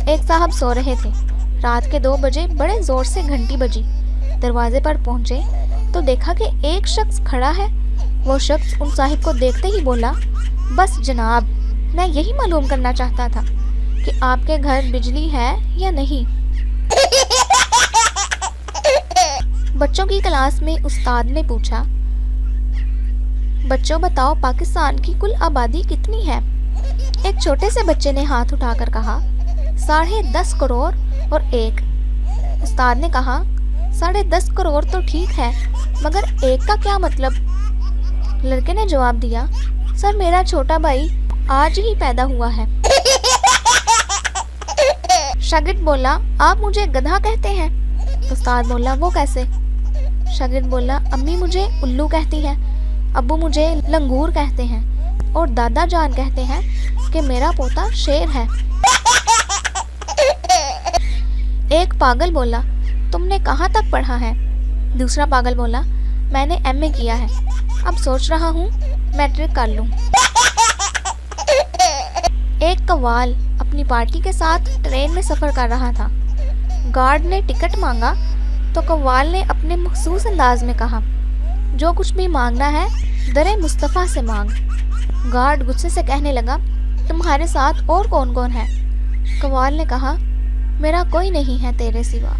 ایک صاحب سو رہے تھے. رات کے 2 بجے بڑے زور سے گھنٹی بجی. دروازے پر پہنچے تو دیکھا کہ ایک شخص کھڑا ہے. وہ شخص ان صاحب کو دیکھتے ہی بولا, بس جناب, میں یہی معلوم کرنا چاہتا تھا کہ آپ کے گھر بجلی ہے یا نہیں. بچوں کی کلاس میں استاد نے پوچھا, بچوں بتاؤ پاکستان کی کل آبادی کتنی ہے؟ ایک چھوٹے سے بچے نے ہاتھ اٹھا کر کہا, 10.5 کروڑ اور 1. استاد نے کہا, 10.5 کروڑ تو ٹھیک ہے, مگر 1 کا کیا مطلب؟ لڑکے نے جواب دیا, سر میرا چھوٹا بھائی آج ہی پیدا ہوا ہے. شاگرد بولا, آپ مجھے گدھا کہتے ہیں؟ استاد بولا, وہ کیسے؟ شاگرد بولا, امی مجھے الو کہتی ہیں, ابو مجھے لنگور کہتے ہیں, اور دادا جان کہتے ہیں کہ میرا پوتا شیر ہے. ایک پاگل بولا, تم نے کہاں تک پڑھا ہے؟ دوسرا پاگل بولا, میں نے MA کیا ہے, اب سوچ رہا ہوں میٹرک کر لوں. ایک قوال اپنی پارٹی کے ساتھ ٹرین میں سفر کر رہا تھا. گارڈ نے ٹکٹ مانگا تو قوال نے اپنے مخصوص انداز میں کہا, جو کچھ بھی مانگنا ہے در مصطفیٰ سے مانگ. گارڈ غصے سے کہنے لگا, تمہارے ساتھ اور کون کون ہے؟ قوال نے کہا, میرا کوئی نہیں ہے تیرے سوا.